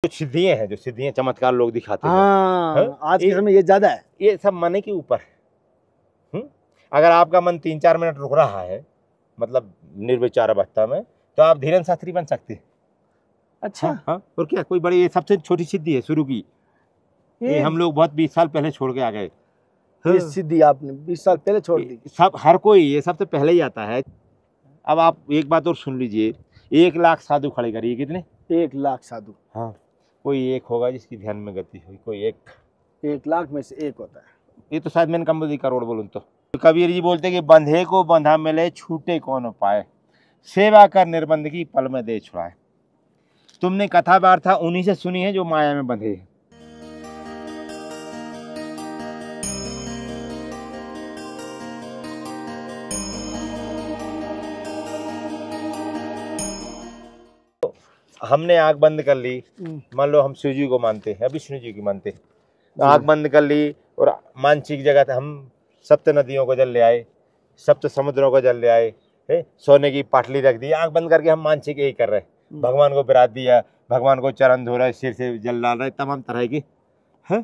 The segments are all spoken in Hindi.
कुछ सिद्धियां हैं, जो सिद्धियां चमत्कार लोग दिखाते हैं। हाँ, आज के समय ये ज्यादा है। ये सब मन के ऊपर है। अगर आपका मन 3-4 मिनट रुक रहा है, मतलब निर्विचार अवस्था में, तो आप धीरेन्द्र शास्त्री बन सकते हैं। अच्छा। हाँ, और क्या, कोई बड़ी, ये सबसे छोटी सिद्धि है शुरू की। ये हम लोग बहुत 20 साल पहले छोड़ के आ गए। ये सिद्धि आपने 20 साल पहले छोड़ दी। सब, हर कोई ये सबसे पहले ही आता है। अब आप एक बात और सुन लीजिए, 1 लाख साधु खड़े करिए, कितने? 1 लाख साधु। हाँ, कोई एक होगा जिसकी ध्यान में गति हुई, कोई एक। 1 लाख में से एक होता है। ये तो शायद मैंने कम बोली, करोड़ बोलूँ तो। कबीर जी बोलते कि बंधे को बंधा मिले, छूटे कौन उपाय, सेवा कर निर्बंध की पल में दे छुड़ाए। तुमने कथा वार्ता उन्हीं से सुनी है जो माया में बंधे हैं। हमने आंख बंद कर ली, मान लो हम शिव जी को मानते हैं, विष्णु जी की मानते हैं, तो आंख बंद कर ली और मानसिक जगह से हम सप्त नदियों को जल ले आए, सप्त समुद्रों को जल ले आए, है, सोने की पाटली रख दी, आंख बंद करके हम मानसिक यही कर रहे हैं। भगवान को विराट दिया, भगवान को चरण धो रहे, सिर से जल डाल रहे, तमाम तरह की है,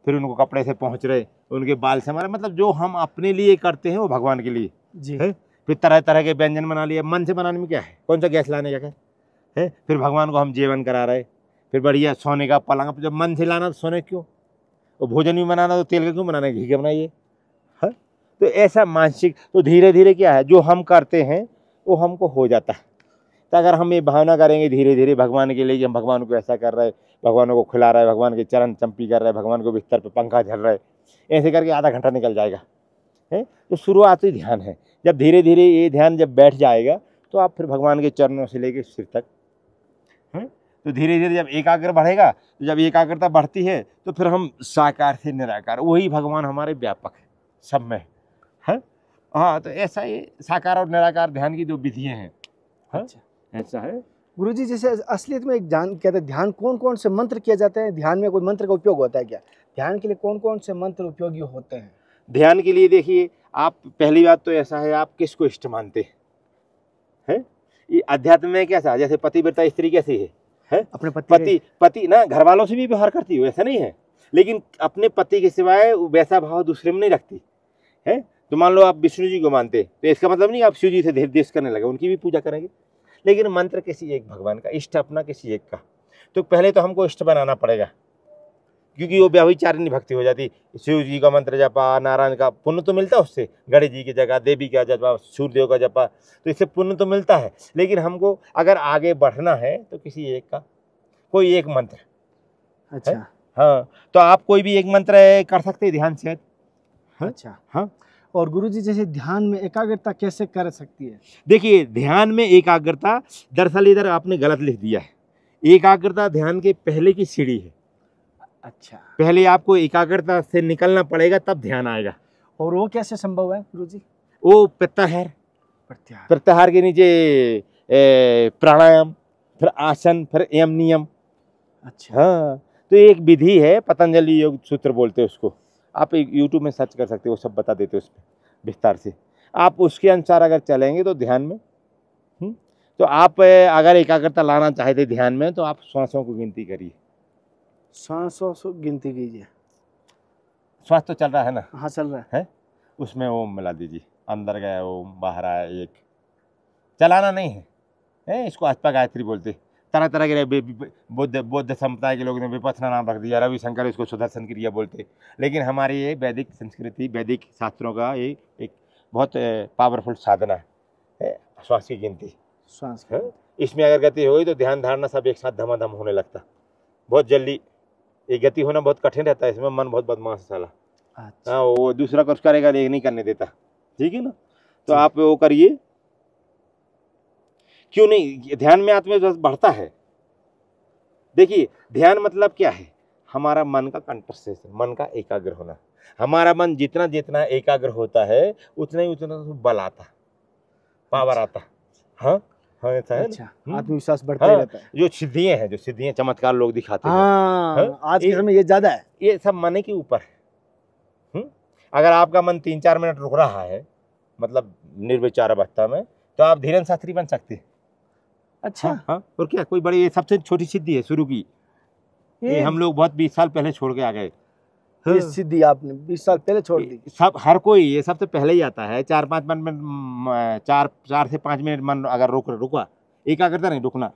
फिर उनको कपड़े से पहुँच रहे, उनके बाल से हमारे, मतलब जो हम अपने लिए करते हैं वो भगवान के लिए जी है। फिर तरह तरह के व्यंजन बना लिए। मन से बनाने में क्या है, कौन सा गैस लाने का है। फिर भगवान को हम जीवन करा रहे, फिर बढ़िया सोने का पलंग। जब मन से लाना तो सोने क्यों, और भोजन भी बनाना तो तेल का क्यों बनाना, घी का बनाइए है। तो ऐसा मानसिक, तो धीरे धीरे क्या है, जो हम करते हैं वो हमको हो जाता है। तो अगर हम ये भावना करेंगे धीरे धीरे भगवान के लिए कि हम भगवान को ऐसा कर रहे हैं, भगवान को खिला रहे हैं, भगवान के चरण चंपी कर रहे हैं, भगवान को बिस्तर पर पंखा झल रहे, ऐसे करके आधा घंटा निकल जाएगा है। तो शुरुआती ध्यान है। जब धीरे धीरे ये ध्यान जब बैठ जाएगा तो आप फिर भगवान के चरणों से लेकर सिर तक है। तो धीरे धीरे जब एकाग्र बढ़ेगा, तो जब एकाग्रता बढ़ती है तो फिर हम साकार से निराकार, वही भगवान हमारे व्यापक है, सब में है। हाँ, तो ऐसा ये साकार और निराकार ध्यान की जो विधियाँ हैं। अच्छा, ऐसा है गुरुजी। जैसे असलियत में एक कहते हैं ध्यान कौन कौन से मंत्र किए जाते हैं, ध्यान में कोई मंत्र का उपयोग होता है क्या, ध्यान के लिए कौन कौन से मंत्र उपयोगी होते हैं? ध्यान के लिए देखिए, आप पहली बात तो ऐसा है, आप किसको इष्ट मानते हैं। ये अध्यात्म में कैसा, जैसे पतिव्रता स्त्री कैसी है अपने पति ना घर वालों से भी व्यवहार करती हो, ऐसा नहीं है, लेकिन अपने पति के सिवाय वैसा भाव दूसरे में नहीं रखती है। तो मान लो आप विष्णु जी को मानते, तो इसका मतलब नहीं आप शिव जी से देश करने लगे, उनकी भी पूजा करेंगे, लेकिन मंत्र किसी एक भगवान का, इष्ट अपना किसी एक का। तो पहले तो हमको इष्ट बनाना पड़ेगा, क्योंकि वो व्यभिचारिणी भक्ति हो जाती। शिव जी का मंत्र जपा, नारायण का पुण्य तो मिलता है उससे, गणेश जी की जगह देवी का जपा, सूर्यदेव का जपा, तो इससे पुण्य तो मिलता है। लेकिन हमको अगर आगे बढ़ना है तो किसी एक का, कोई एक मंत्र। अच्छा, हाँ, तो आप कोई भी एक मंत्र कर सकते हैं ध्यान से। अच्छा, हाँ। और गुरुजी जैसे ध्यान में एकाग्रता कैसे कर सकती है? देखिए, ध्यान में एकाग्रता, दरअसल इधर आपने गलत लिख दिया है। एकाग्रता ध्यान के पहले की सीढ़ी है। अच्छा, पहले आपको एकाग्रता से निकलना पड़ेगा, तब ध्यान आएगा। और वो कैसे संभव है गुरुजी? वो प्रत्याहार, प्रत्याहार के नीचे प्राणायाम, फिर आसन, फिर यम नियम। अच्छा, हाँ, तो एक विधि है, पतंजलि योग सूत्र बोलते हैं उसको, आप यूट्यूब में सर्च कर सकते हो, वो सब बता देते हैं उसमें विस्तार से। आप उसके अनुसार अगर चलेंगे तो ध्यान में तो आप अगर एकाग्रता लाना चाहते ध्यान में, तो आप श्वासों को गिनती करिए। सांसों से गिनती कीजिए। श्वास तो चल रहा है ना? हाँ, चल रहा है। उसमें ओम मिला दीजिए, अंदर गया ओम, बाहर आया एक। चलाना नहीं है, इसको आस्था गायत्री बोलते। तरह तरह के बौद्ध संप्रदाय के लोगों ने विपස්සना नाम रख दिया, रविशंकर इसको सुदर्शन क्रिया बोलते। लेकिन हमारी ये वैदिक संस्कृति, वैदिक शास्त्रों का ये एक बहुत पावरफुल साधना है, श्वास की गिनती। श्वास है, इसमें अगर गति हो गई तो ध्यान धारणा सब एक साथ धमाधम होने लगता, बहुत जल्दी। ये गति होना बहुत कठिन रहता है, इसमें मन बहुत बदमाश है साला। अच्छा। हाँ, वो दूसरा कुछ करेगा, एक नहीं करने देता, ठीक है ना। तो आप वो करिए। क्यों नहीं, ध्यान में आत्मविश्वास बढ़ता है। देखिए, ध्यान मतलब क्या है, हमारा मन का कंसंट्रेशन, मन का एकाग्र होना। हमारा मन जितना जितना एकाग्र होता है उतना ही उतना बल आता, पावर आता। हाँ हाँ, ऐसा है। अच्छा, आत्मविश्वास बढ़ता ही रहता है। जो सिद्धियां हैं, जो सिद्धियां चमत्कार लोग दिखाते हैं, आज के समय ये ज्यादा है। ये सब मन के ऊपर है। अगर आपका मन 3-4 मिनट रुक रहा है, मतलब निर्विचार अवस्था में, तो आप धीरेन्द्र शास्त्री बन सकते हैं। अच्छा। हाँ, और क्या, कोई बड़ी, ये सबसे छोटी सिद्धि है शुरू की। ये हम लोग बहुत 20 साल पहले छोड़ के आ गए। ये सिद्धि आपने 20 साल पहले छोड़ दी। सब हर कोई ये सबसे पहले ही आता है। 4-5 मिनट 4 से 5 मिनट मन अगर रुका एकाग्रता नहीं रुकना,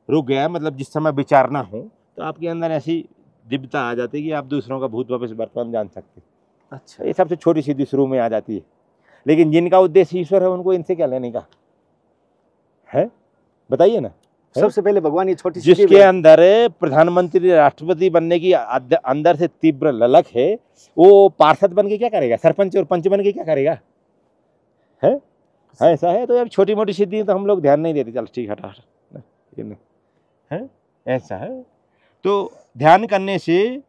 रुक गया मतलब जिस समय विचारना हो तो आपके अंदर ऐसी दिव्यता आ जाती है कि आप दूसरों का भूत भविष्य वर्तमान जान सकते। अच्छा, ये सबसे छोटी सीधी शुरू में आ जाती है। लेकिन जिनका उद्देश्य ईश्वर है उनको इनसे क्या लेने का है, बताइए ना। सबसे पहले भगवान ये छोटी जिसके अंदर प्रधानमंत्री राष्ट्रपति बनने की अंदर से तीव्र ललक है, वो पार्षद बन के क्या करेगा, सरपंच और पंच बन के क्या करेगा, है ऐसा है। तो अब छोटी मोटी सिद्धि तो हम लोग ध्यान नहीं देते, चल ठीक हटा ये नहीं है, ऐसा है। तो ध्यान करने से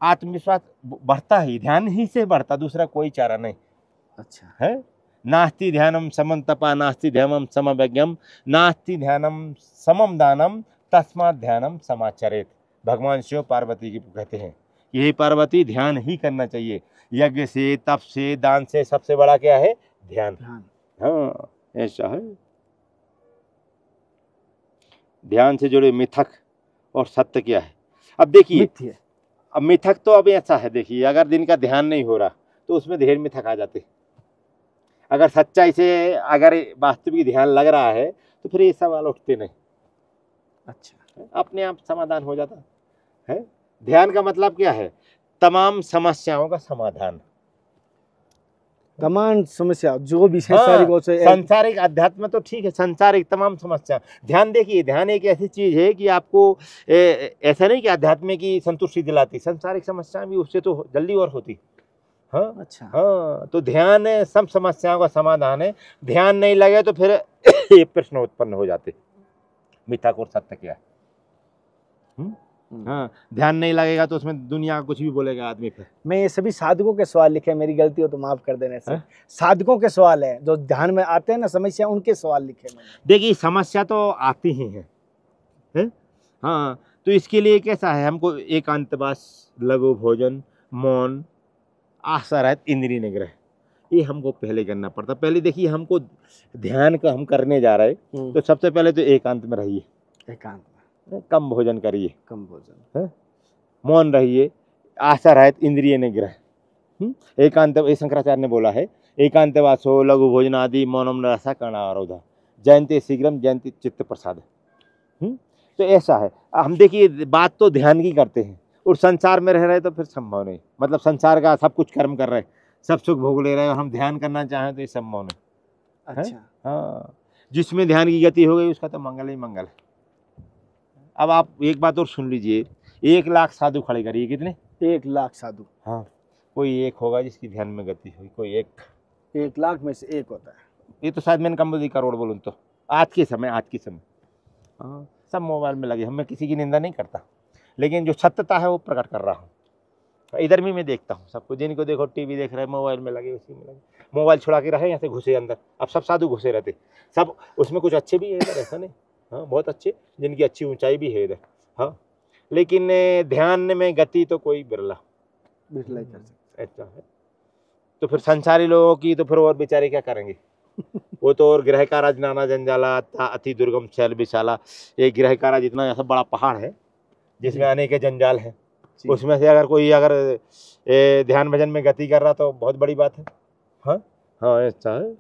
आत्मविश्वास बढ़ता ही, ध्यान ही से बढ़ता, दूसरा कोई चारा नहीं। अच्छा है। नास्ति ध्यानम समम तपा नास्ति ध्यानम समव्यज्ञम नास्ति ध्यानम समम दानम तस्मात् ध्यानम समाचरेत। भगवान शिव पार्वती की कहते हैं यही पार्वती ध्यान ही करना चाहिए। यज्ञ से, तप से, दान से सबसे बड़ा क्या है, ध्यान। हाँ ऐसा है। ध्यान से जुड़े मिथक और सत्य क्या है। अब देखिए, अब मिथक तो अब ऐसा है, देखिए अगर दिन का ध्यान नहीं हो रहा तो उसमें ढेर मिथक आ जाते। अगर सच्चाई से अगर वास्तविक ध्यान लग रहा है तो फिर ये सवाल उठते नहीं। अच्छा, अपने आप समाधान हो जाता है। ध्यान का मतलब क्या है, तमाम समस्याओं का समाधान। तमाम समस्या जो भी संसारिक हो से संसारिक अध्यात्म तो ठीक है, संसारिक तमाम समस्या। ध्यान देखिए, ध्यान एक ऐसी चीज है कि आपको ऐसा नहीं कि अध्यात्म की संतुष्टि दिलाती, संसारिक समस्याएं भी उससे तो जल्दी और होती। हाँ अच्छा, हाँ तो ध्यान सब समस्याओं का समाधान है। ध्यान नहीं लगे तो फिर ये प्रश्न उत्पन्न हो जाते, मिथक और सत्य क्या है। हाँ, ध्यान नहीं लगेगा तो उसमें दुनिया कुछ भी बोलेगा आदमी पे। मैं ये सभी साधकों के सवाल लिखे, मेरी गलती हो तो माफ कर देने से। साधकों के सवाल है जो ध्यान में आते हैं ना, समस्या, उनके सवाल लिखे मैंने। देखिए समस्या तो आती ही है? हाँ, तो इसके लिए कैसा है, हमको एकांतवास, लघु भोजन, मौन, आशा रहित इंद्रिय निग्रह, ये हमको पहले करना पड़ता। पहले देखिए हमको ध्यान का हम करने जा रहे तो सबसे पहले तो एकांत में रहिए, एकांत में कम भोजन करिए, कम भोजन, मौन रहिए, आशा रहित इंद्रिय निग्रह। एकांत, ये शंकराचार्य ने बोला है, एकांतवासो लघु भोजन आदि मौनम रसा कर्णावरोधा जयंती शीघ्रम जयंती चित्त प्रसाद। तो ऐसा है। हम देखिए बात तो ध्यान की करते हैं और संसार में रह रहे तो फिर संभव नहीं, मतलब संसार का सब कुछ कर्म कर रहे, सब सुख भोग ले रहे और हम ध्यान करना चाहें तो ये संभव नहीं। अच्छा, हाँ, जिसमें ध्यान की गति हो गई उसका तो मंगल ही मंगल है। अब आप एक बात और सुन लीजिए, 1 लाख साधु खड़े करिए, कितने, 1 लाख साधु। हाँ, कोई एक होगा जिसकी ध्यान में गति हुई, कोई एक, 1 लाख में से एक होता है। ये तो शायद मैंने कम बोली, करोड़ बोलूँ तो आज के समय हाँ, सब मोबाइल में लगे। मैं किसी की निंदा नहीं करता, लेकिन जो सत्यता है वो प्रकट कर रहा हूँ। इधर भी मैं देखता हूँ सबको, जिनको देखो टीवी देख रहे हैं, मोबाइल में लगे, उसी में लगे, मोबाइल छुड़ा के रहे, यहाँ से घुसे अंदर। अब सब साधु घुसे रहते, सब उसमें कुछ अच्छे भी है इधर, ऐसा नहीं, हाँ बहुत अच्छे, जिनकी अच्छी ऊंचाई भी है इधर, हाँ, लेकिन ध्यान में गति तो कोई बिरला ही कर सकता, ऐसा है। तो फिर संसारी लोगों की तो फिर और बेचारे क्या करेंगे वो तो और गृह का राज नाना जंजाला अति दुर्गम शैल विशाला। ये गृह का राज इतना ऐसा बड़ा पहाड़ है जिसमें अनेक जंजाल है, उसमें से अगर कोई ध्यान भजन में गति कर रहा तो बहुत बड़ी बात है। हाँ हाँ ऐसा है।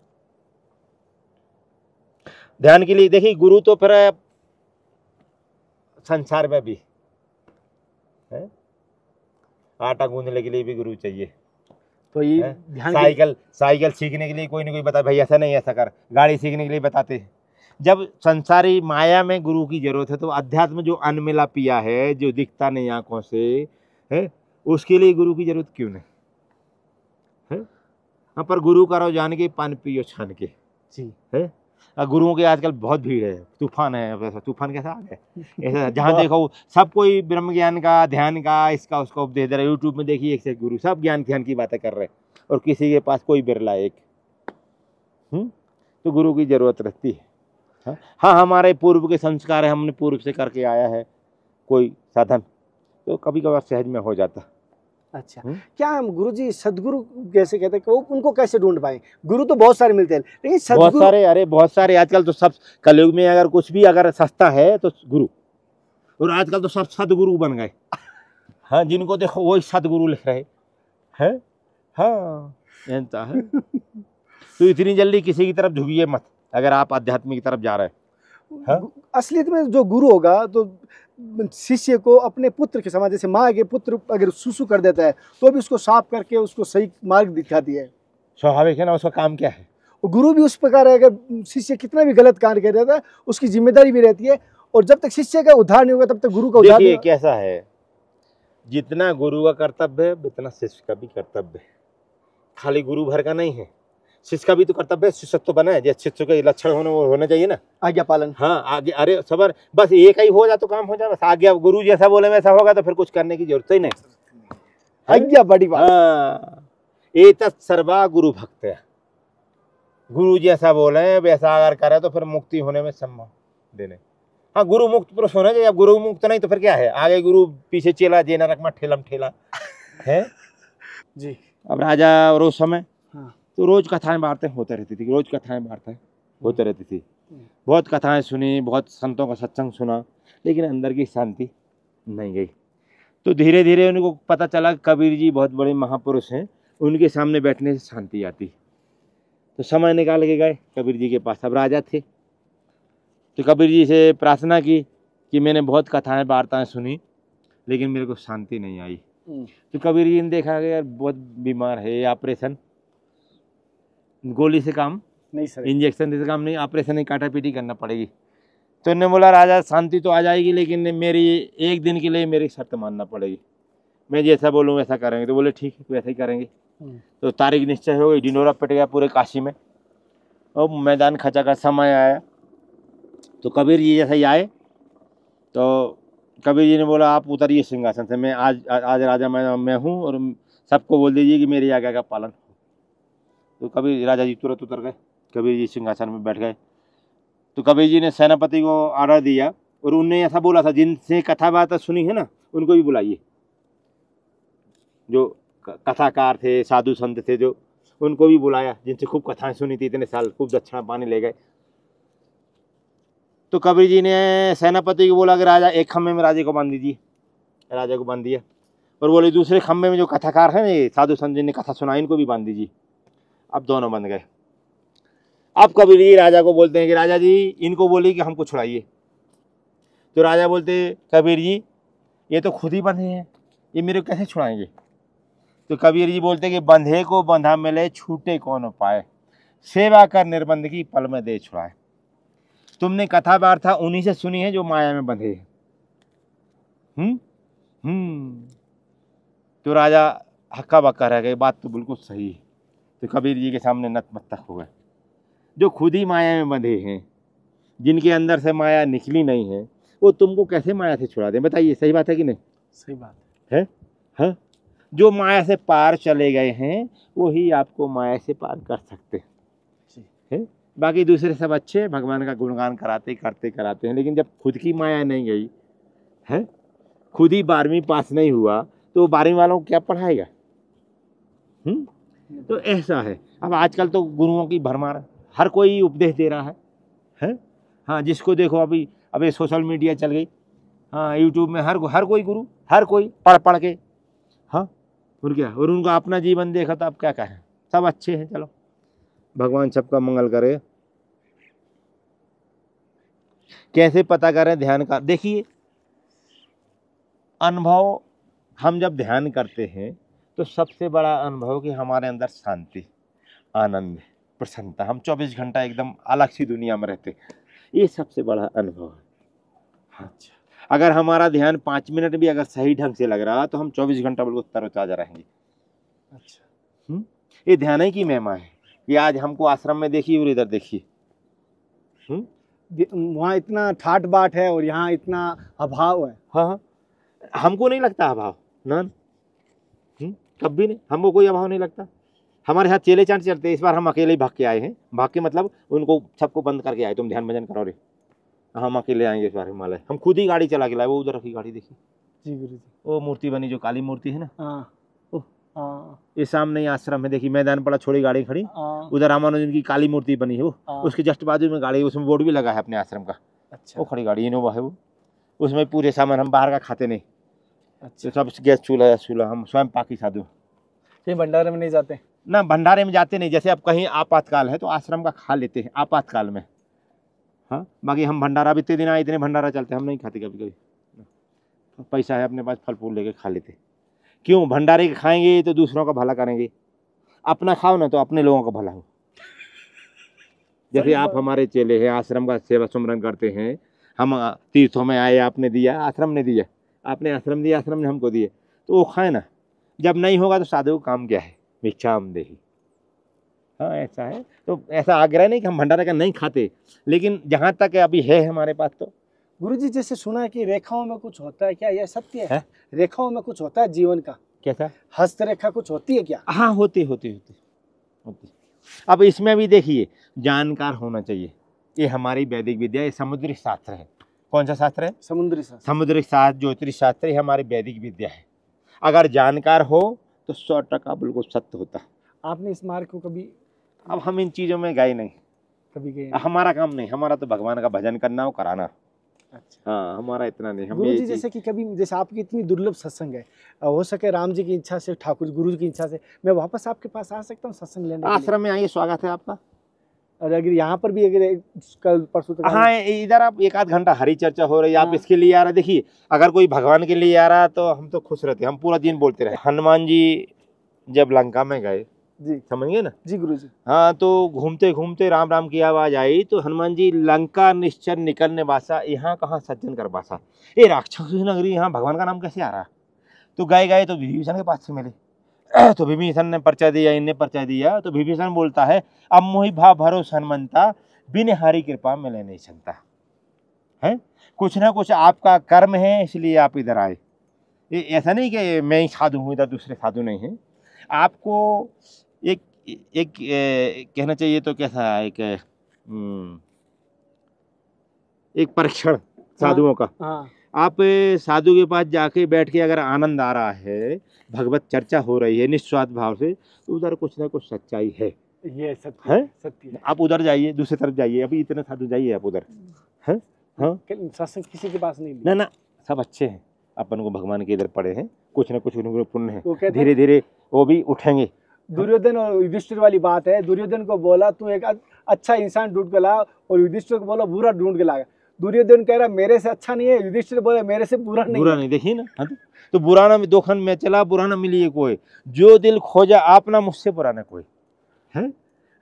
ध्यान के लिए देखिए गुरु तो फिर संसार में भी है, आटा गूंदने के लिए भी गुरु चाहिए। तो ये ध्यान साइकिल सीखने के लिए कोई ना कोई बता, भाई ऐसा नहीं ऐसा कर, गाड़ी सीखने के लिए बताते हैं। जब संसारी माया में गुरु की जरूरत है तो अध्यात्म जो अनमिला पिया है, जो दिखता नहीं आंखों से है, उसके लिए गुरु की जरूरत क्यों नहीं है। हाँ, पर गुरु करो जान के, पान पियो छान के जी है। गुरुओं की आजकल बहुत भीड़ है, तूफान है, वैसा तूफान कैसा आ गया ऐसा, जहाँ देखो सब कोई ब्रह्म ज्ञान का, ध्यान का, इसका उसका उपदेश दे रहा है। यूट्यूब में देखिए एक से गुरु, सब ज्ञान ध्यान की बातें कर रहे हैं और किसी के पास कोई बिरला एक। तो गुरु की जरूरत रहती है। हाँ, हमारे पूर्व के संस्कार है, हमने पूर्व से करके आया है कोई साधन, तो कभी कभार सहज में हो जाता। अच्छा, क्या हम गुरुजी सदगुरु कैसे कहते हैं कि वो उनको कैसे ढूंढ पाए? गुरु तो बहुत सारे मिलते हैं, लेकिन सदगुरु बहुत सारे, अरे बहुत सारे। आजकल तो सब कलयुग में अगर कुछ भी अगर सस्ता है तो गुरु, और आजकल तो सब सदगुरु बन गए। हाँ, जिनको देखो वही सदगुरु लिख रहे हैं। हाँ, ऐसा है। तो इतनी जल्दी किसी की तरफ झुकिए मत अगर आप अध्यात्म की तरफ जा रहे हैं। हाँ? असलियत में जो गुरु होगा तो शिष्य को अपने पुत्र के समान, जैसे माँ के पुत्र अगर सुसु कर देता है तो भी उसको साफ करके उसको सही मार्ग दिखाती है। स्वाभाविक है ना, उसका काम क्या है। और गुरु भी उस प्रकार है, अगर शिष्य कितना भी गलत कार्य कर देता है उसकी जिम्मेदारी भी रहती है, और जब तक शिष्य का उद्धार नहीं होगा तब तक गुरु का उद्धार देखिए नहीं। कैसा है, जितना गुरु का कर्तव्य है उतना शिष्य का भी कर्तव्य है। खाली गुरु भर का नहीं है, शिष्य का भी तो कर्तव्य है। शिष्यत्व बना है, जैसे शिष्य के लक्षण होने चाहिए ना, आज्ञा पालन। हाँ आगे, अरे सबर, बस एक ही हो जाए तो काम हो जाए। बस आज्ञा, गुरु जैसा बोले वैसा होगा तो फिर कुछ करने की जरूरत ही नहीं। आज्ञा बड़ी बात। हाँ, एतत् सर्वा गुरु भक्त है। गुरु जैसा बोले वैसा अगर करे तो फिर मुक्ति होने में संभव देने। हाँ, गुरु मुक्त पुरुष होना चाहिए। अब गुरु मुक्त नहीं तो फिर क्या है, आगे गुरु पीछे चेला, जे नरक में ठेलम ठेला है जी। अब राजा और उस समय हाँ। तो रोज कथाएं वार्ताएं होते रहती थी, रोज कथाएं वार्ताएं होते रहती थी। बहुत कथाएं सुनी, बहुत संतों का सत्संग सुना, लेकिन अंदर की शांति नहीं गई। तो धीरे धीरे उनको पता चला कबीर जी बहुत बड़े महापुरुष हैं, उनके सामने बैठने से शांति आती। तो समय निकाल के गए कबीर जी के पास। अब राजा थे तो कबीर जी से प्रार्थना की कि मैंने बहुत कथाएं वार्ताएं सुनी लेकिन मेरे को शांति नहीं आई। तो कबीर जी ने देखा कि यार बहुत बीमार है, ऑपरेशन गोली से काम नहीं सर, इंजेक्शन से काम नहीं, ऑपरेशन ही काटा पीटी करना पड़ेगी। तो उन्होंने बोला राजा शांति तो आ जाएगी लेकिन मेरी एक दिन के लिए मेरी शर्त मानना पड़ेगी, मैं जैसा बोलूँ वैसा करेंगे। तो बोले ठीक है वैसा ही करेंगे। तो तारीख निश्चय हो गई, डिंडोरा पिट गया पूरे काशी में, और मैदान खचा का समय आया। तो कबीर जी जैसे ही आए तो कबीर जी ने बोला आप उतरिए सिंहासन से, मैं आज राजा मैं हूँ, और सबको बोल दीजिए कि मेरी आज्ञा का पालन। तो कबीर राजा जी तुरंत उतर गए, कबीर जी सिंहासन में बैठ गए। तो कबीर जी ने सेनापति को ऑर्डर दिया, और उनने ऐसा बोला था जिनसे कथा बात सुनी है ना उनको भी बुलाइए, जो कथाकार थे, साधु संत थे, जो उनको भी बुलाया जिनसे खूब कथाएं सुनी थी इतने साल, खूब दक्षिणा पानी ले गए। तो कबीर जी ने सेनापति को बोला कि राजा एक खम्भे में राजे को बांध दीजिए, राजा को बांध दिया, और बोले दूसरे खम्भे में जो कथाकार हैं ये साधु संत जिनने कथा सुनाई इनको भी बांध दीजिए। अब दोनों बंध गए। अब कबीर जी राजा को बोलते हैं कि राजा जी इनको बोलिए कि हमको छुड़ाइए। तो राजा बोलते कबीर जी ये तो खुद ही बंधे हैं, ये मेरे को कैसे छुड़ाएंगे। तो कबीर जी बोलते कि बंधे को बंधा मिले छूटे कौन पाए, सेवा कर निर्बंध की पल में दे छुड़ाए। तुमने कथा वार्ता उन्हीं से सुनी है जो माया में बंधे हैं। तो राजा हक्का बक्का रह गए, बात तो बिल्कुल सही है। तो कबीर जी के सामने नतमस्तक हो गए। जो खुद ही माया में बंधे हैं, जिनके अंदर से माया निकली नहीं है, वो तुमको कैसे माया से छुड़ा दें, बताइए सही बात है कि नहीं। सही बात है। हाँ, जो माया से पार चले गए हैं वही आपको माया से पार कर सकते हैं। बाकी दूसरे सब अच्छे भगवान का गुणगान करते कराते हैं, लेकिन जब खुद की माया नहीं गई है, खुद ही 12वीं पास नहीं हुआ तो 12वीं वालों को क्या पढ़ाएगा। तो ऐसा है। अब आजकल तो गुरुओं की भरमार, हर कोई उपदेश दे रहा है। हाँ, जिसको देखो अभी सोशल मीडिया चल गई। हाँ, यूट्यूब में हर कोई गुरु, हर कोई पढ़ के, हाँ, और क्या, और उनका अपना जीवन देखा तो आप क्या कहें, सब अच्छे हैं। चलो भगवान सबका मंगल करे। कैसे पता करें ध्यान का, देखिए अनुभव, हम जब ध्यान करते हैं तो सबसे बड़ा अनुभव कि हमारे अंदर शांति, आनंद, प्रसन्नता, हम 24 घंटा एकदम अलग सी दुनिया में रहते, ये सबसे बड़ा अनुभव है। अच्छा, अगर हमारा ध्यान 5 मिनट भी अगर सही ढंग से लग रहा तो हम 24 घंटा बिल्कुल तरोताजा रहेंगे। अच्छा, ये ध्यान ही की महिमा है। ये आज हमको आश्रम में देखिए और इधर देखिए, वहाँ इतना ठाट बाट है और यहाँ इतना अभाव है। हाँ, हमको नहीं लगता अभाव ना, कभी नहीं, हमको कोई अभाव नहीं लगता। हमारे साथ चेले चांट चलते, इस बार हम अकेले ही भाग के आए हैं। भाग के मतलब उनको सबको बंद करके आए, तुम ध्यान भजन करो रे, हम अकेले आएंगे इस बार हिमालय। हम खुद ही गाड़ी चला के लाए, वो उधर रखी गाड़ी देखिए जी गुरु जी, वो मूर्ति बनी जो काली मूर्ति है ना, हाँ, ये सामने ही आश्रम है, देखिए मैदान पड़ा, छोड़ी गाड़ी खड़ी, उधर रामानुजन की काली मूर्ति बनी है वो, उसके जस्ट बाजू में गाड़ी, उसमें बोर्ड भी लगा है अपने आश्रम का। अच्छा, वो खड़ी गाड़ी इनोवा है वो, उसमें पूरे सामान, हम बाहर का खाते नहीं। अच्छा, तो सब गैस चूल्हा चूल्हा हम स्वयं पाकी साधु। कहीं भंडारे में नहीं जाते? ना भंडारे में जाते नहीं, जैसे अब कहीं आपातकाल है तो आश्रम का खा लेते हैं आपातकाल में। हाँ, बाकी हम भंडारा भी इतने दिन आए, इतने भंडारा चलते हैं, हम नहीं खाते कभी कभी। पैसा है अपने पास, फल फूल लेके खा लेते। क्यों? भंडारे के खाएंगे तो दूसरों का भला करेंगे, अपना खाओ ना तो अपने लोगों का भला हो। जैसे आप हमारे चेले हैं, आश्रम का सेवा सुमरन करते हैं, हम तीर्थों में आए, आपने दिया, आश्रम ने दिया, आपने आश्रम दिया, आश्रम ने हमको दिए, तो वो खाए ना। जब नहीं होगा तो साधु का काम क्या है? भिक्षाम देही। हाँ, ऐसा है। तो ऐसा आग्रह नहीं कि हम भंडारा का नहीं खाते, लेकिन जहाँ तक अभी है हमारे पास तो। गुरुजी, जैसे सुना है कि रेखाओं में कुछ होता है, क्या यह सत्य है? है? रेखाओं में कुछ होता है जीवन का? कैसा? हस्तरेखा कुछ होती है क्या? हाँ, होती। अब इसमें भी देखिए, जानकार होना चाहिए। ये हमारी वैदिक विद्या, ये समुद्री शास्त्र है। कौन सा शास्त्र है? समुद्री शास्त्र। समुद्री शास्त्र, ज्योतिष शास्त्र, ये हमारी वैदिक विद्या है। अगर जानकार हो तो 100% बिल्कुल सत्य होता है। आपने इस मार्ग को कभी? अब हम इन चीज़ों में गए नहीं, कभी गए? हमारा काम नहीं, हमारा तो भगवान का भजन करना और कराना। अच्छा। हाँ, हमारा इतना नहीं। हम गुरुजी, जैसे कि कभी, जैसे आपकी इतनी दुर्लभ सत्संग है, हो सके राम जी की इच्छा से, ठाकुर गुरु की इच्छा से, मैं वापस आपके पास आ सकता हूँ सत्संग लेने के लिए? आश्रम में आइए, स्वागत है आपका। और अगर यहाँ पर भी अगर कल परसों तक हाँ, इधर आप 1 आध घंटा हरी चर्चा हो रही है, आप हाँ। इसके लिए आ रहे। देखिए, अगर कोई भगवान के लिए आ रहा तो हम तो खुश रहते, हम पूरा दिन बोलते रहे। हनुमान जी जब लंका में गए, जी समझ गए ना? जी गुरुजी। हाँ, तो घूमते घूमते राम राम की आवाज आई तो हनुमान जी, लंका निश्चर निकलने बासा, यहाँ कहाँ सज्जन कर बासा, ये राक्षस नगरी, यहाँ भगवान का नाम कैसे आ रहा? तो गए तो विभीषण के पास से मिले। तो विभीषण ने पर्चा दिया, इनने पर्चा दिया, तो विभीषण बोलता है, अब मोहि भाव भरोस हनुमंता, बिन हरि कृपा मिले नहीं संता। है, कुछ ना कुछ आपका कर्म है, इसलिए आप इधर आए। ये ऐसा नहीं कि मैं ही साधु हूँ, इधर दूसरे साधु नहीं हैं। आपको एक एक कहना चाहिए तो कैसा, एक परीक्षण साधुओं का। हाँ, आप साधु के पास जाके बैठ के अगर आनंद आ रहा है, भगवत चर्चा हो रही है निस्वार्थ भाव से, तो उधर कुछ ना कुछ सच्चाई है। ये सत्य है? सत्य है। आप उधर जाइए, दूसरी तरफ जाइए, अभी इतने साधु जाइए आप उधर। है? हाँ, सत्संग किसी के पास नहीं लिया। ना सब अच्छे हैं, अपन को भगवान के इधर पड़े हैं, कुछ ना कुछ उनको पुण्य है, वो कहते हैं, धीरे धीरे वो भी उठेंगे। दुर्योधन और युधिष्ठिर वाली बात है। दुर्योधन को बोला तू एक अच्छा इंसान ढूंढ के ला, और युधिष्ठिर को बोला बुरा ढूंढ के ला। दुर्योधन कह रहा मेरे से अच्छा नहीं है, युधिष्ठिर बोले मेरे से बुरा नहीं। देखिए ना। हाँ, तो बुरा ना दो खन में चला, बुरा ना मिलिए कोई, जो दिल खोजा आपना, मुझसे बुरा ना कोई है।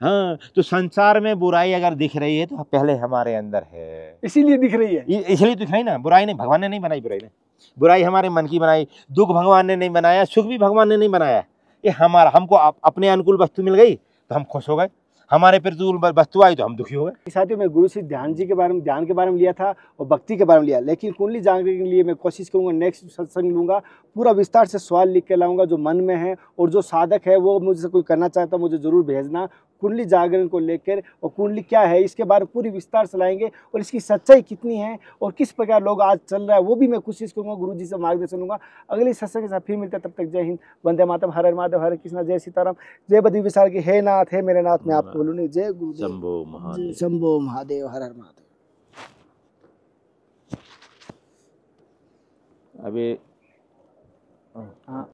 हाँ, तो संसार में बुराई अगर दिख रही है तो पहले हमारे अंदर है, इसीलिए दिख रही है। इसलिए दिख रही ना। बुराई नहीं, भगवान ने नहीं बनाई बुराई ने, बुराई हमारे मन की बनाई। दुख भगवान ने नहीं बनाया, सुख भी भगवान ने नहीं बनाया। ये हमारा, हमको अपने अनुकूल वस्तु मिल गई तो हम खुश हो गए, हमारे प्रतिकूल वस्तु आई तो हम दुखी हो गए। साथियों, मैं गुरु से ध्यान के बारे में लिया था और भक्ति के बारे में लिया, लेकिन कुंडली जानने के लिए मैं कोशिश करूंगा, नेक्स्ट सत्संग लूंगा, पूरा विस्तार से सवाल लिख के लाऊंगा जो मन में है। और जो साधक है वो मुझसे कोई करना चाहता है, मुझे जरूर भेजना कुंडली जागरण को लेकर, और कुंडली क्या है इसके बारे में पूरी विस्तार से लाएंगे, और इसकी सच्चाई कितनी है और किस प्रकार लोग आज चल रहा है वो भी मैं कोशिश करूंगा, गुरु जी से मार्गदर्शन लूंगा। अगली सत्संग के साथ फिर मिलते हैं, तब तक जय हिंद, वंदे मातरम, हर हर महादेव, हरे कृष्णा, जय सीताराम, जय बद्री विशाल की। हे नाथ, हे मेरे नाथ, मैं आपको बोलूँ नहीं। जय गुरु, शंभो महादेव, शंभो महादेव, हर हर महादेव। अभी हाँ।